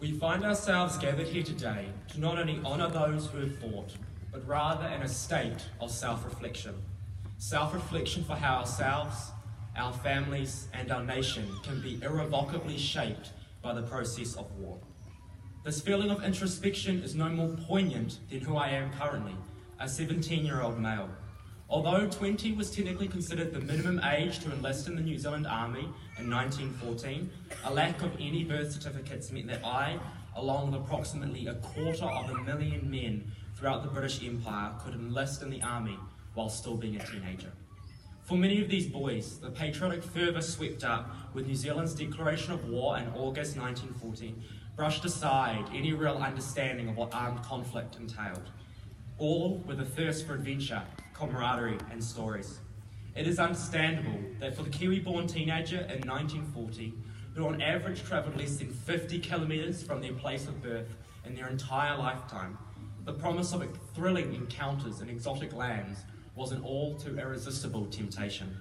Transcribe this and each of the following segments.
We find ourselves gathered here today to not only honour those who have fought, but rather in a state of self-reflection. Self-reflection for how ourselves, our families and our nation can be irrevocably shaped by the process of war. This feeling of introspection is no more poignant than who I am currently, a 17-year-old male. Although 20 was technically considered the minimum age to enlist in the New Zealand Army in 1914, a lack of any birth certificates meant that I, along with approximately 250,000 men throughout the British Empire, could enlist in the army while still being a teenager. For many of these boys, the patriotic fervour swept up with New Zealand's declaration of war in August 1914 brushed aside any real understanding of what armed conflict entailed, all with a thirst for adventure, camaraderie and stories. It is understandable that for the Kiwi-born teenager in 1940, who on average travelled less than 50 kilometres from their place of birth in their entire lifetime, the promise of thrilling encounters in exotic lands was an all too irresistible temptation.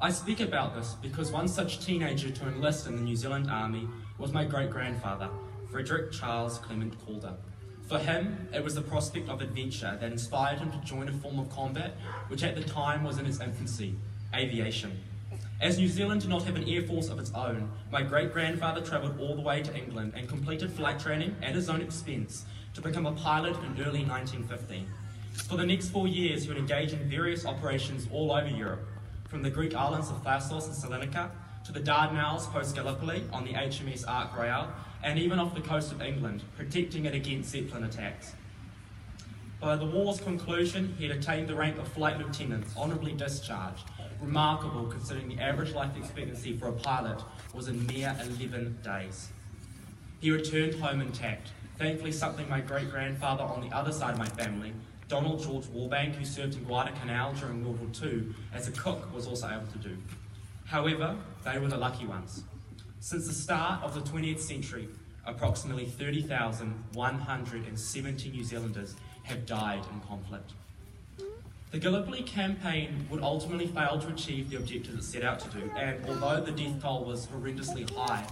I speak about this because one such teenager to enlist in the New Zealand Army was my great-grandfather, Frederick Charles Clement Calder. For him, it was the prospect of adventure that inspired him to join a form of combat which at the time was in its infancy, aviation. As New Zealand did not have an air force of its own, my great-grandfather travelled all the way to England and completed flight training at his own expense to become a pilot in early 1915. For the next 4 years, he would engage in various operations all over Europe, from the Greek islands of Thasos and Salonika to the Dardanelles post Gallipoli on the HMS Ark Royale, and even off the coast of England, protecting it against Zeppelin attacks. By the war's conclusion, he had attained the rank of flight lieutenant, honourably discharged, remarkable considering the average life expectancy for a pilot was a mere 11 days. He returned home intact, thankfully something my great-grandfather on the other side of my family, Donald George Warbank, who served in Guadalcanal during World War II as a cook, was also able to do. However, they were the lucky ones. Since the start of the 20th century, approximately 30,170 New Zealanders have died in conflict. The Gallipoli campaign would ultimately fail to achieve the objectives it set out to do, and although the death toll was horrendously high,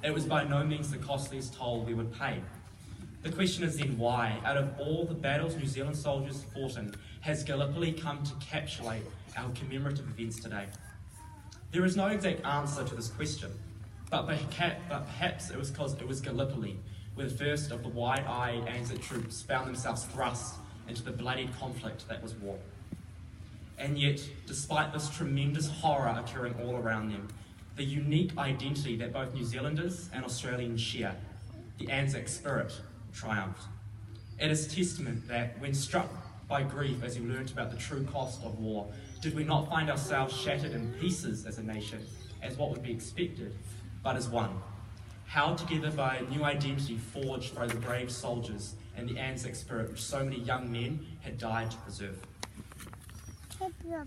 it was by no means the costliest toll we would pay. The question is then why, out of all the battles New Zealand soldiers fought in, has Gallipoli come to encapsulate our commemorative events today? There is no exact answer to this question, but perhaps it was because it was Gallipoli, where the first of the wide-eyed Anzac troops found themselves thrust into the bloody conflict that was war. And yet, despite this tremendous horror occurring all around them, the unique identity that both New Zealanders and Australians share, the Anzac spirit, triumphed. It is testament that when struck by grief as we learnt about the true cost of war, did we not find ourselves shattered in pieces as a nation, as what would be expected, but as one, held together by a new identity forged by the brave soldiers and the Anzac spirit which so many young men had died to preserve.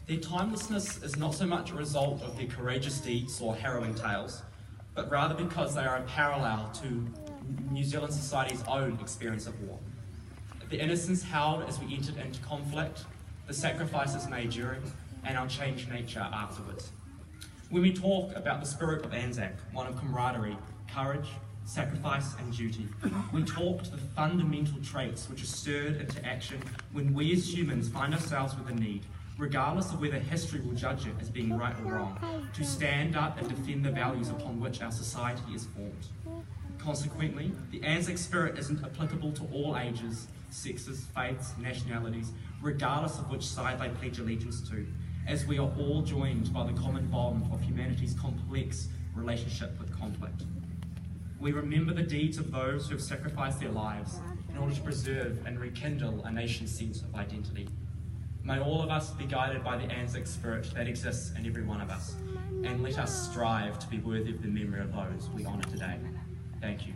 Their timelessness is not so much a result of their courageous deeds or harrowing tales, but rather because they are a parallel to New Zealand society's own experience of war. The innocence held as we entered into conflict, the sacrifices made during, and our changed nature afterwards. When we talk about the spirit of Anzac, one of camaraderie, courage, sacrifice and duty, we talk to the fundamental traits which are stirred into action when we as humans find ourselves with a need, regardless of whether history will judge it as being right or wrong, to stand up and defend the values upon which our society is formed. Consequently, the Anzac spirit isn't applicable to all ages, sexes, faiths, nationalities, regardless of which side they pledge allegiance to, as we are all joined by the common bond of humanity's complex relationship with conflict. We remember the deeds of those who have sacrificed their lives in order to preserve and rekindle a nation's sense of identity. May all of us be guided by the Anzac spirit that exists in every one of us, and let us strive to be worthy of the memory of those we honour today. Thank you.